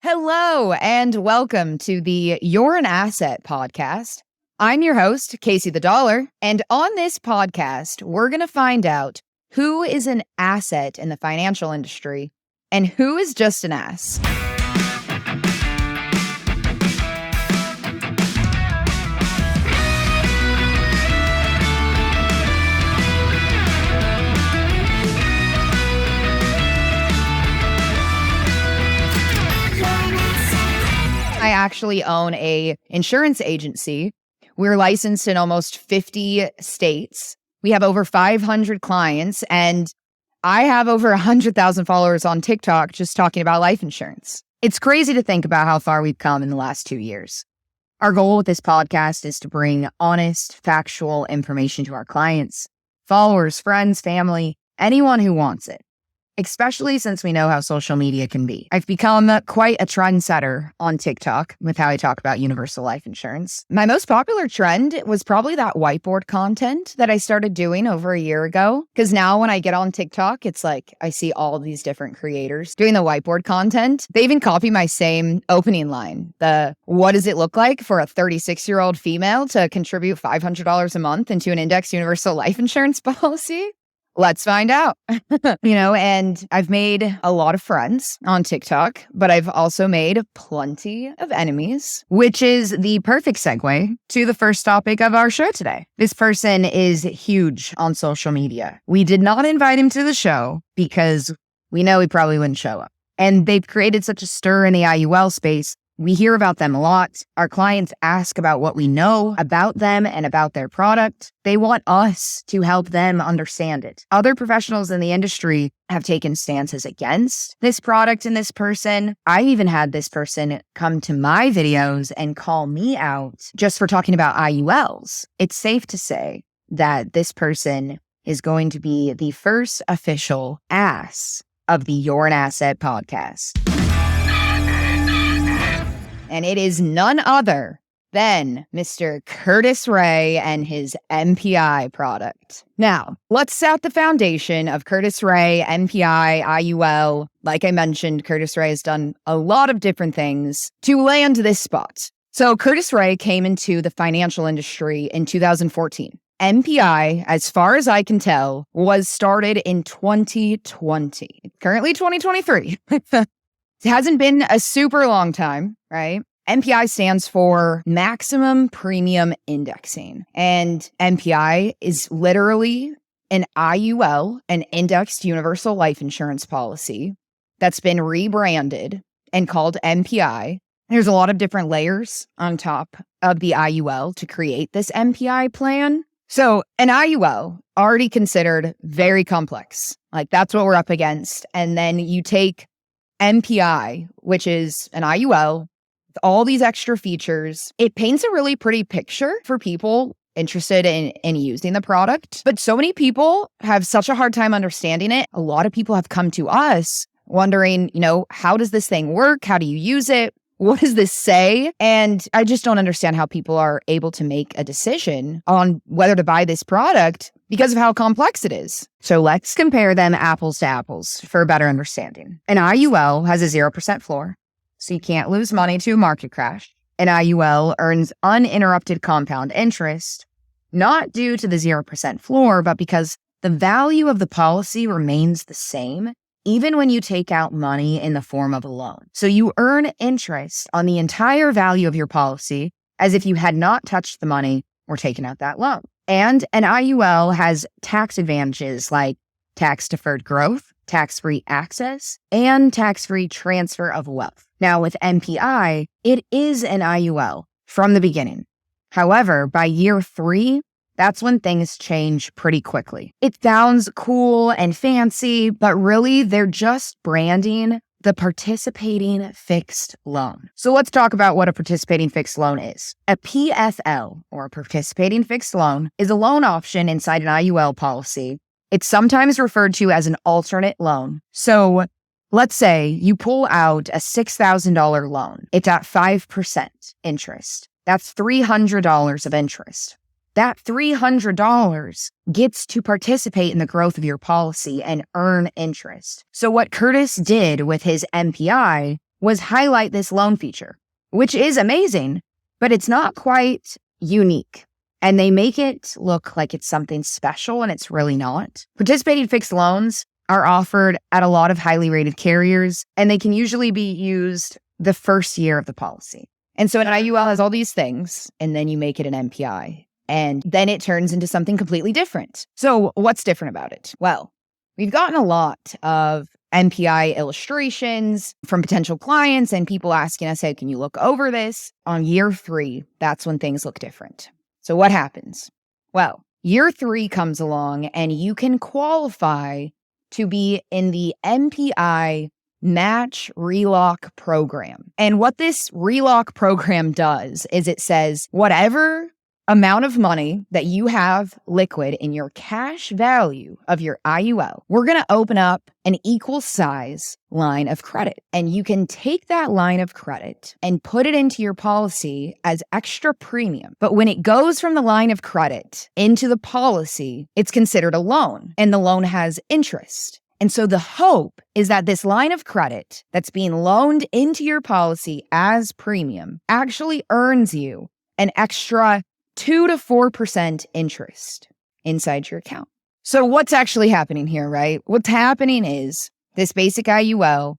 Hello, and welcome to the You're an Asset podcast. I'm your host, CaseyTheDollar, and on this podcast, we're going to find out who is an asset in the financial industry and who is just an ass. I actually own a insurance agency. We're licensed in almost 50 states. We have over 500 clients, and I have over 100,000 followers on TikTok just talking about life insurance. It's crazy to think about how far we've come in the last 2 years. Our goal with this podcast is to bring honest, factual information to our clients, followers, friends, family, anyone who wants it. Especially since we know how social media can be. I've become quite a trendsetter on TikTok with how I talk about universal life insurance. My most popular trend was probably that whiteboard content that I started doing over a year ago. Because now when I get on TikTok, it's like I see all these different creators doing the whiteboard content. They even copy my same opening line. What does it look like for a 36-year-old female to contribute $500 a month into an index universal life insurance policy? Let's find out. And I've made a lot of friends on TikTok, but I've also made plenty of enemies, which is the perfect segue to the first topic of our show today. This person is huge on social media. We did not invite him to the show because we know he probably wouldn't show up. And they've created such a stir in the IUL space. We hear about them a lot. Our clients ask about what we know about them and about their product. They want us to help them understand it. Other professionals in the industry have taken stances against this product and this person. I even had this person come to my videos and call me out just for talking about IULs. It's safe to say that this person is going to be the first official ass of the You're an Asset podcast. And it is none other than Mr. Curtis Ray and his MPI product. Now, let's set the foundation of Curtis Ray, MPI, IUL. Like I mentioned, Curtis Ray has done a lot of different things to land this spot. So Curtis Ray came into the financial industry in 2014. MPI, as far as I can tell, was started in 2020. Currently 2023. It hasn't been a super long time, right? MPI stands for Maximum Premium Indexing. And MPI is literally an IUL, an indexed universal life insurance policy that's been rebranded and called MPI. There's a lot of different layers on top of the IUL to create this MPI plan. So an IUL, already considered very complex. Like that's what we're up against. And then you take MPI, which is an IUL, with all these extra features. It paints a really pretty picture for people interested in using the product. But so many people have such a hard time understanding it. A lot of people have come to us wondering, how does this thing work? How do you use it? What does this say? And I just don't understand how people are able to make a decision on whether to buy this product because of how complex it is. So let's compare them apples to apples for a better understanding. An IUL has a 0% floor, so you can't lose money to a market crash. An IUL earns uninterrupted compound interest, not due to the 0% floor, but because the value of the policy remains the same even when you take out money in the form of a loan. So you earn interest on the entire value of your policy as if you had not touched the money or taken out that loan. And an IUL has tax advantages like tax-deferred growth, tax-free access, and tax-free transfer of wealth. Now with MPI, it is an IUL from the beginning. However, by year 3, that's when things change pretty quickly. It sounds cool and fancy, but really they're just branding the participating fixed loan. So let's talk about what a participating fixed loan is. A PFL, or a participating fixed loan, is a loan option inside an IUL policy. It's sometimes referred to as an alternate loan. So let's say you pull out a $6,000 loan. It's at 5% interest. That's $300 of interest. That $300 gets to participate in the growth of your policy and earn interest. So what Curtis did with his MPI was highlight this loan feature, which is amazing, but it's not quite unique. And they make it look like it's something special, and it's really not. Participating fixed loans are offered at a lot of highly rated carriers, and they can usually be used the first year of the policy. And so an IUL has all these things, and then you make it an MPI, and then it turns into something completely different. So what's different about it? Well, we've gotten a lot of MPI illustrations from potential clients and people asking us, hey, can you look over this? On year 3, that's when things look different. So what happens? Well, year 3 comes along and you can qualify to be in the MPI Match Relock program. And what this relock program does is it says whatever amount of money that you have liquid in your cash value of your IUL, we're going to open up an equal size line of credit. And you can take that line of credit and put it into your policy as extra premium. But when it goes from the line of credit into the policy, it's considered a loan, and the loan has interest. And so the hope is that this line of credit that's being loaned into your policy as premium actually earns you an extra 2 to 4% interest inside your account. So what's actually happening here, right? What's happening is this basic IUL,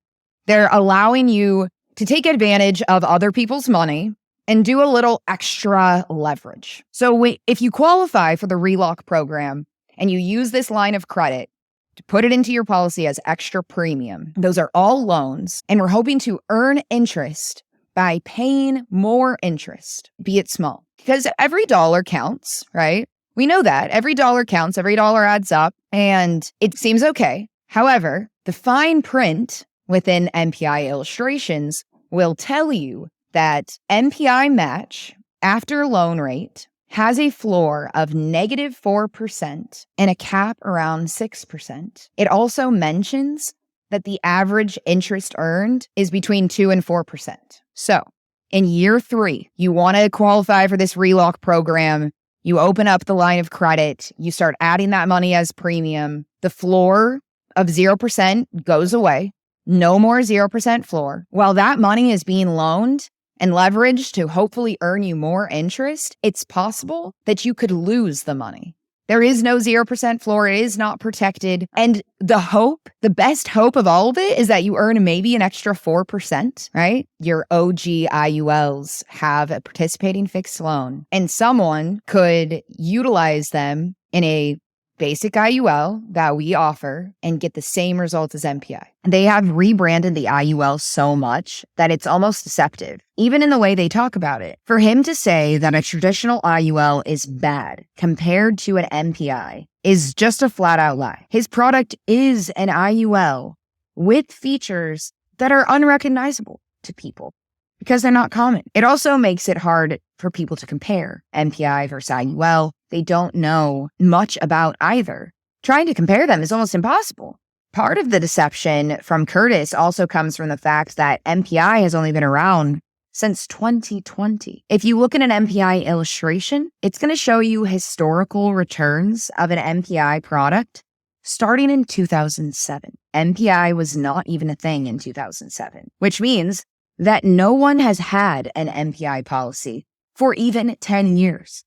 they're allowing you to take advantage of other people's money and do a little extra leverage. So if you qualify for the relock program and you use this line of credit to put it into your policy as extra premium, those are all loans, and we're hoping to earn interest by paying more interest, be it small. Because every dollar counts, right? We know that. Every dollar counts, every dollar adds up, and it seems okay. However, the fine print within MPI illustrations will tell you that MPI match after loan rate has a floor of -4% and a cap around 6%. It also mentions that the average interest earned is between 2 and 4%. So in year 3, you want to qualify for this relock program. You open up the line of credit. You start adding that money as premium. The floor of 0% goes away. No more 0% floor. While that money is being loaned and leveraged to hopefully earn you more interest, it's possible that you could lose the money. There is no 0% floor. It is not protected. And the best hope of all of it is that you earn maybe an extra 4%, right? Your OG IULs have a participating fixed loan, and someone could utilize them in a basic IUL that we offer and get the same results as MPI. They have rebranded the IUL so much that it's almost deceptive, even in the way they talk about it. For him to say that a traditional IUL is bad compared to an MPI is just a flat out lie. His product is an IUL with features that are unrecognizable to people because they're not common. It also makes it hard for people to compare MPI versus IUL. They don't know much about either. Trying to compare them is almost impossible. Part of the deception from Curtis also comes from the fact that MPI has only been around since 2020. If you look at an MPI illustration, it's going to show you historical returns of an MPI product starting in 2007. MPI was not even a thing in 2007, which means that no one has had an MPI policy for even 10 years.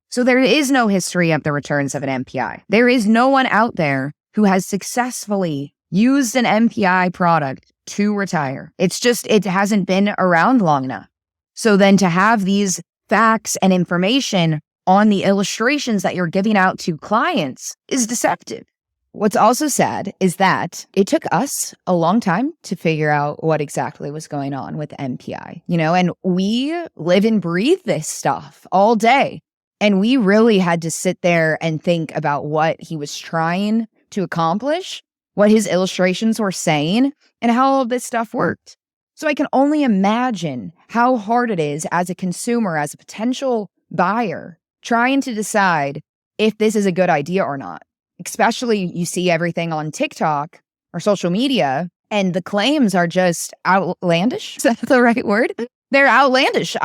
So there is no history of the returns of an MPI. There is no one out there who has successfully used an MPI product to retire. It hasn't been around long enough. So then to have these facts and information on the illustrations that you're giving out to clients is deceptive. What's also sad is that it took us a long time to figure out what exactly was going on with MPI, and we live and breathe this stuff all day. And we really had to sit there and think about what he was trying to accomplish, what his illustrations were saying, and how all of this stuff worked. So I can only imagine how hard it is as a consumer, as a potential buyer, trying to decide if this is a good idea or not. Especially you see everything on TikTok or social media, and the claims are just outlandish. Is that the right word? They're outlandish.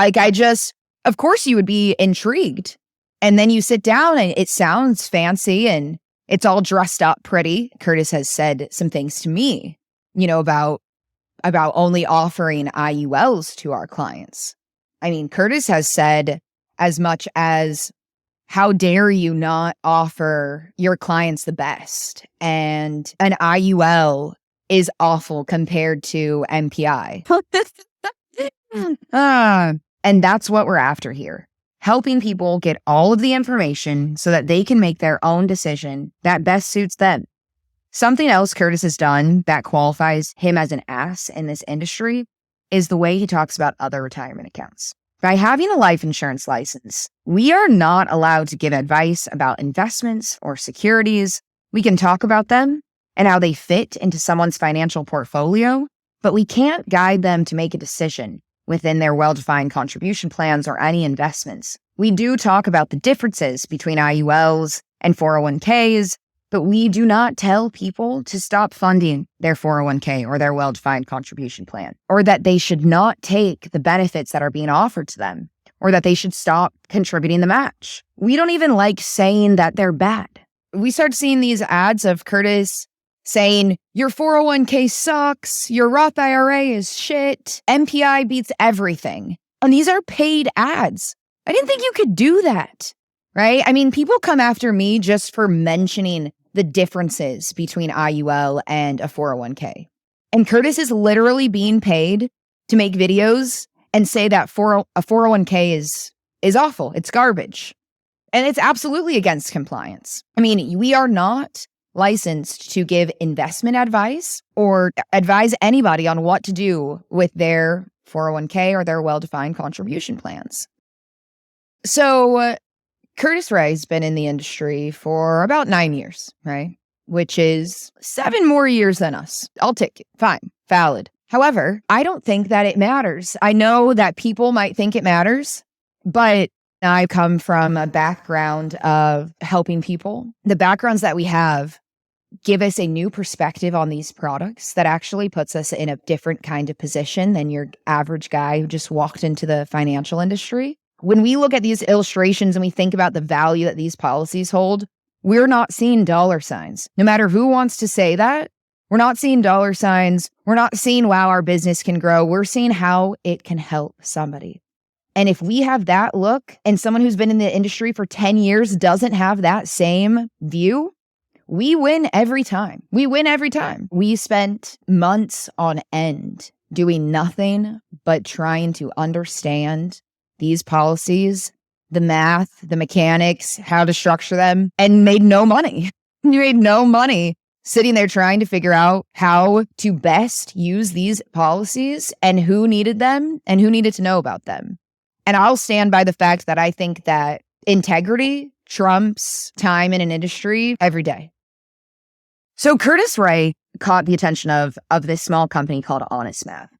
Of course you would be intrigued. And then you sit down and it sounds fancy and it's all dressed up pretty. Curtis has said some things to me, about about only offering IULs to our clients. I mean, Curtis has said as much as, how dare you not offer your clients the best? And an IUL is awful compared to MPI. And that's what we're after here. Helping people get all of the information so that they can make their own decision that best suits them. Something else Curtis has done that qualifies him as an ass in this industry is the way he talks about other retirement accounts. By having a life insurance license, we are not allowed to give advice about investments or securities. We can talk about them and how they fit into someone's financial portfolio, but we can't guide them to make a decision within their well-defined contribution plans or any investments. We do talk about the differences between IULs and 401ks, but we do not tell people to stop funding their 401k or their well-defined contribution plan, or that they should not take the benefits that are being offered to them, or that they should stop contributing the match. We don't even like saying that they're bad. We start seeing these ads of Curtis saying, your 401k sucks, your Roth IRA is shit, MPI beats everything. And these are paid ads. I didn't think you could do that, right? I mean, people come after me just for mentioning the differences between IUL and a 401k. And Curtis is literally being paid to make videos and say that a 401k is awful, it's garbage. And it's absolutely against compliance. I mean, we are not licensed to give investment advice or advise anybody on what to do with their 401k or their well-defined contribution plans. So Curtis Ray's been in the industry for about 9 years, right? Which is 7 more years than us. I'll take it. Fine. Valid. However, I don't think that it matters. I know that people might think it matters, but I come from a background of helping people. The backgrounds that we have give us a new perspective on these products that actually puts us in a different kind of position than your average guy who just walked into the financial industry. When we look at these illustrations and we think about the value that these policies hold, we're not seeing dollar signs. No matter who wants to say that, we're not seeing dollar signs. We're not seeing, wow, our business can grow. We're seeing how it can help somebody. And if we have that look and someone who's been in the industry for 10 years doesn't have that same view, we win every time. We win every time. We spent months on end doing nothing but trying to understand these policies, the math, the mechanics, how to structure them, and made no money. We made no money sitting there trying to figure out how to best use these policies and who needed them and who needed to know about them. And I'll stand by the fact that I think that integrity trumps time in an industry every day. So Curtis Ray caught the attention of this small company called Honest Math.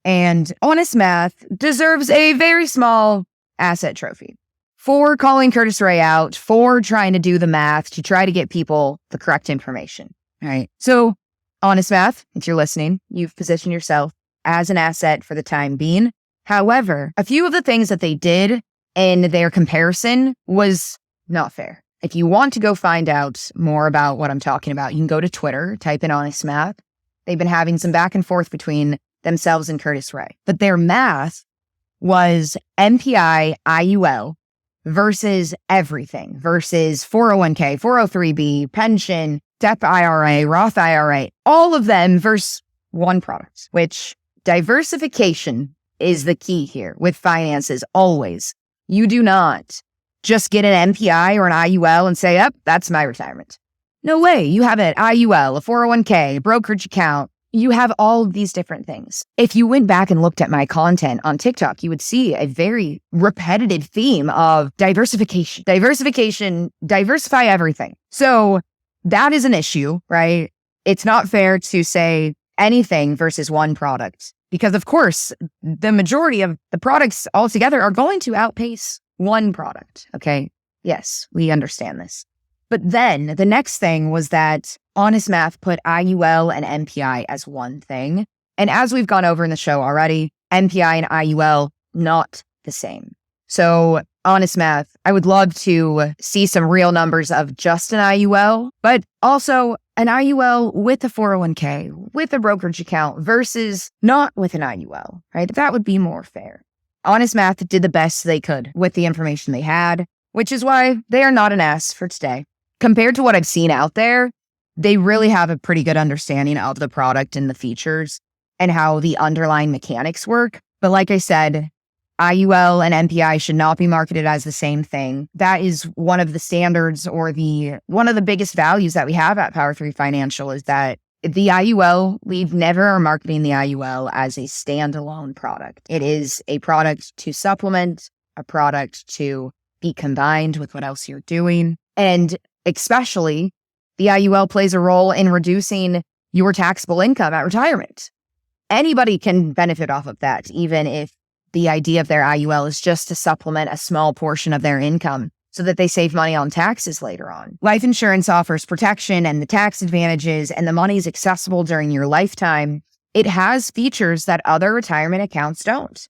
And Honest Math deserves a very small asset trophy for calling Curtis Ray out, for trying to do the math to try to get people the correct information. All right. So Honest Math, if you're listening, you've positioned yourself as an asset for the time being. However, a few of the things that they did in their comparison was not fair. If you want to go find out more about what I'm talking about, you can go to Twitter, type in Honest Math. They've been having some back and forth between themselves and Curtis Ray. But their math was MPI, IUL versus everything, versus 401k, 403b, pension, SEP IRA, Roth IRA, all of them versus one product, which diversification is the key here with finances always. You do not just get an MPI or an IUL and say, yep, that's my retirement. No way. You have an IUL, a 401k, a brokerage account. You have all of these different things. If you went back and looked at my content on TikTok, you would see a very repetitive theme of diversification, diversify everything. So that is an issue, right? It's not fair to say anything versus one product because, of course, the majority of the products altogether are going to outpace one product. Okay. Yes, we understand this. But then the next thing was that Honest Math put IUL and MPI as one thing. And as we've gone over in the show already, MPI and IUL, not the same. So Honest Math, I would love to see some real numbers of just an IUL, but also an IUL with a 401k, with a brokerage account versus not with an IUL, right? That would be more fair. Honest Math did the best they could with the information they had, which is why they are not an ass for today. Compared to what I've seen out there, they really have a pretty good understanding of the product and the features and how the underlying mechanics work. But like I said, IUL and MPI should not be marketed as the same thing. That is one of the standards or one of the biggest values that we have at Power 3 Financial is that the IUL, we never are marketing the IUL as a standalone product. It is a product to supplement, a product to be combined with what else you're doing. And especially, the IUL plays a role in reducing your taxable income at retirement. Anybody can benefit off of that, even if the idea of their IUL is just to supplement a small portion of their income so that they save money on taxes later on. Life insurance offers protection and the tax advantages, and the money is accessible during your lifetime. It has features that other retirement accounts don't,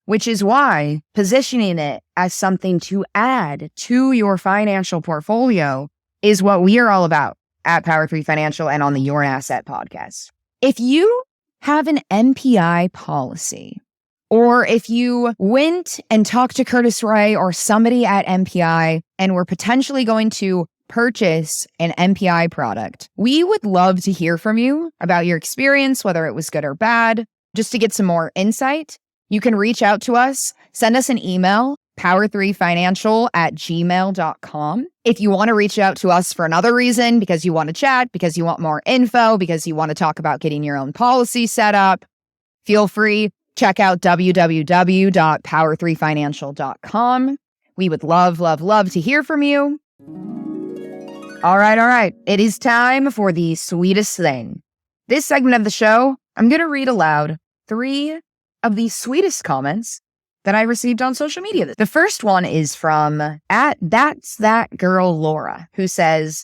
which is why positioning it as something to add to your financial portfolio is what we are all about at Power 3 Financial and on the Your Asset podcast. If you have an MPI policy, or if you went and talked to Curtis Ray or somebody at MPI and were potentially going to purchase an MPI product, we would love to hear from you about your experience, whether it was good or bad. Just to get some more insight, you can reach out to us, send us an email, power3financial@gmail.com. If you want to reach out to us for another reason, because you want to chat, because you want more info, because you want to talk about getting your own policy set up, feel free. Check out www.power3financial.com. We would love, love, love to hear from you. All right. It is time for the sweetest thing. This segment of the show, I'm going to read aloud 3 of the sweetest comments that I received on social media. The first one is from @That'sThatGirlLaura, who says,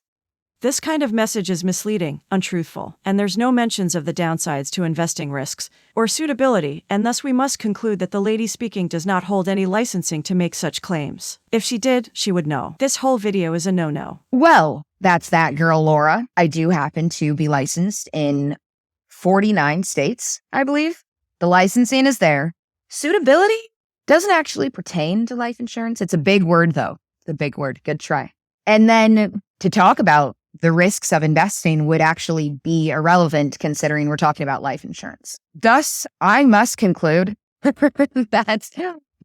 "This kind of message is misleading, untruthful, and there's no mentions of the downsides to investing risks or suitability, and thus we must conclude that the lady speaking does not hold any licensing to make such claims. If she did, she would know. This whole video is a no-no." Well, that's that girl, Laura. I do happen to be licensed in 49 states, I believe. The licensing is there. Suitability doesn't actually pertain to life insurance. It's a big word, though. It's a big word. Good try. And then to talk about the risks of investing would actually be irrelevant considering we're talking about life insurance. Thus, I must conclude that's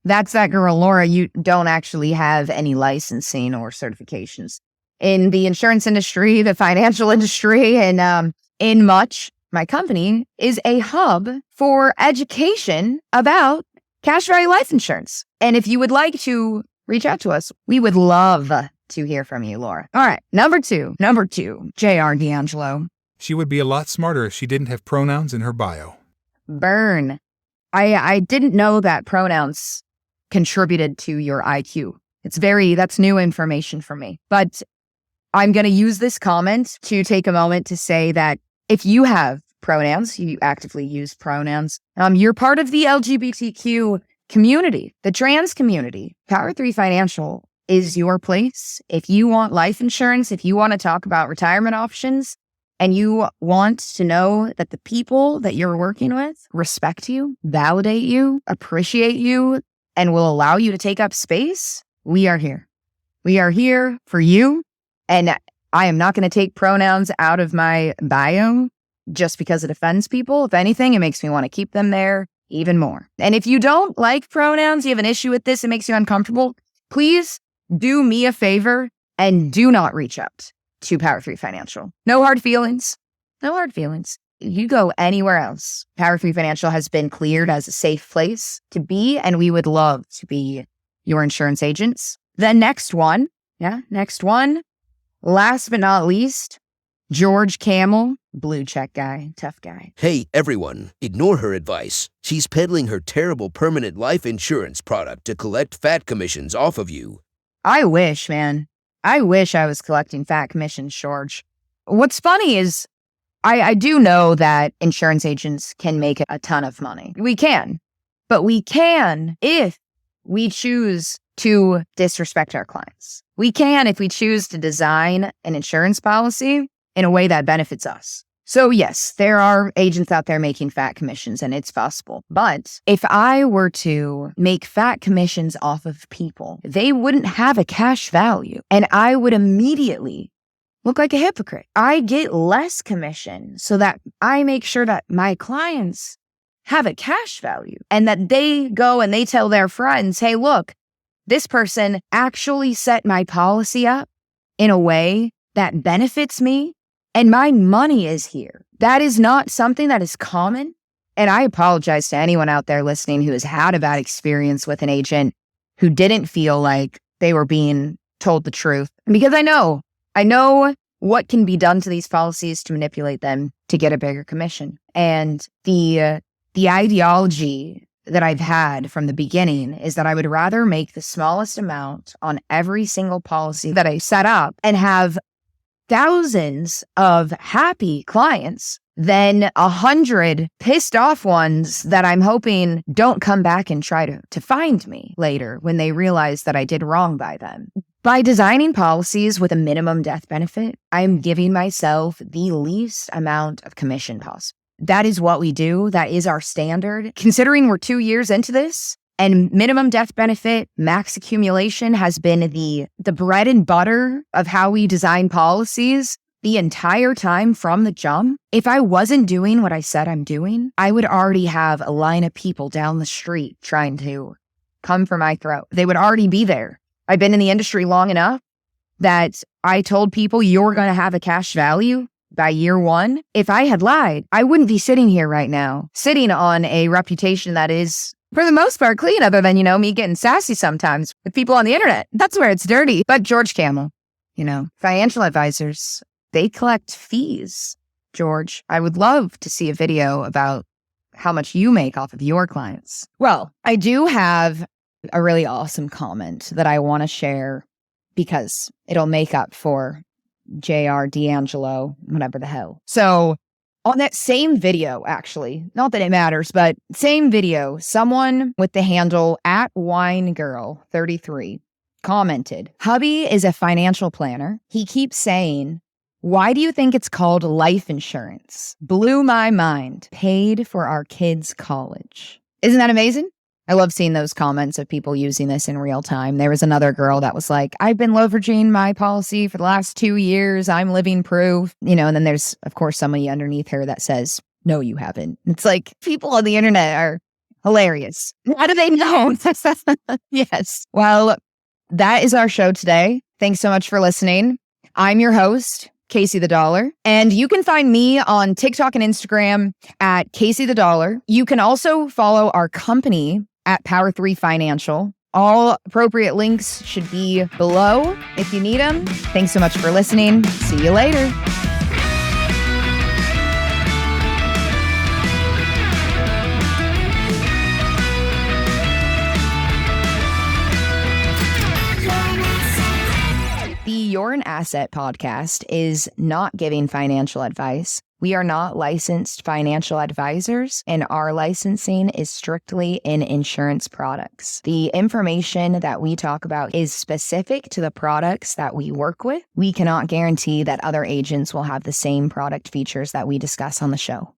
that girl, Laura. You don't actually have any licensing or certifications in the insurance industry, the financial industry, and in much. My company is a hub for education about cash value life insurance. And if you would like to reach out to us, we would love to hear from you, Laura. All right. Number two, J.R. D'Angelo. She would be a lot smarter if she didn't have pronouns in her bio. Burn. I didn't know that pronouns contributed to your IQ. That's new information for me. But I'm going to use this comment to take a moment to say that if you have pronouns, you actively use pronouns, you're part of the LGBTQ community, the trans community. Power 3 Financial is your place. If you want life insurance, if you want to talk about retirement options, and you want to know that the people that you're working with respect you, validate you, appreciate you, and will allow you to take up space, we are here. We are here for you. And I am not going to take pronouns out of my bio just because it offends people. If anything, it makes me want to keep them there even more. And if you don't like pronouns, you have an issue with this, it makes you uncomfortable, please do me a favor and do not reach out to Power 3 Financial. No hard feelings. No hard feelings. You go anywhere else. Power 3 Financial has been cleared as a safe place to be, and we would love to be your insurance agents. The next one. Last but not least, George Camel, blue check guy, tough guy. Hey, everyone, ignore her advice. She's peddling her terrible permanent life insurance product to collect fat commissions off of you. I wish, man. I wish I was collecting fat commissions, George. What's funny is I do know that insurance agents can make a ton of money. We can. But we can if we choose to disrespect our clients. We can if we choose to design an insurance policy in a way that benefits us. So yes, there are agents out there making fat commissions and it's possible. But if I were to make fat commissions off of people, they wouldn't have a cash value and I would immediately look like a hypocrite. I get less commission so that I make sure that my clients have a cash value and that they go and they tell their friends, hey, look, this person actually set my policy up in a way that benefits me and my money is here. That is not something that is common. And I apologize to anyone out there listening who has had a bad experience with an agent who didn't feel like they were being told the truth. Because I know what can be done to these policies to manipulate them to get a bigger commission. And the ideology that I've had from the beginning is that I would rather make the smallest amount on every single policy that I set up and have thousands of happy clients than 100 pissed off ones that I'm hoping don't come back and try to find me later when they realize that I did wrong by them. By designing policies with a minimum death benefit, I'm giving myself the least amount of commission possible. That is what we do. That is our standard. Considering we're 2 years into this, and minimum death benefit, max accumulation has been the bread and butter of how we design policies the entire time from the jump. If I wasn't doing what I said I'm doing, I would already have a line of people down the street trying to come for my throat. They would already be there. I've been in the industry long enough that I told people you're going to have a cash value by year one. If I had lied, I wouldn't be sitting here right now, sitting on a reputation that is, for the most part, clean, other than, me getting sassy sometimes with people on the internet. That's where it's dirty. But George Camel, financial advisors, they collect fees. George, I would love to see a video about how much you make off of your clients. Well, I do have a really awesome comment that I want to share because it'll make up for JR D'Angelo, whatever the hell. So on that same video, actually, not that it matters, but same video, someone with the handle @winegirl33 commented, hubby is a financial planner. He keeps saying, why do you think it's called life insurance? Blew my mind. Paid for our kids' college. Isn't that amazing? I love seeing those comments of people using this in real time. There was another girl that was like, I've been leveraging my policy for the last 2 years. I'm living proof. And then there's, of course, somebody underneath her that says, no, you haven't. It's like people on the internet are hilarious. How do they know? Yes. Well, that is our show today. Thanks so much for listening. I'm your host, CaseyTheDollar. And you can find me on TikTok and Instagram at CaseyTheDollar. You can also follow our company at Power 3 Financial. All appropriate links should be below if you need them. Thanks so much for listening. See you later. The You're an Asset podcast is not giving financial advice. We are not licensed financial advisors, and our licensing is strictly in insurance products. The information that we talk about is specific to the products that we work with. We cannot guarantee that other agents will have the same product features that we discuss on the show.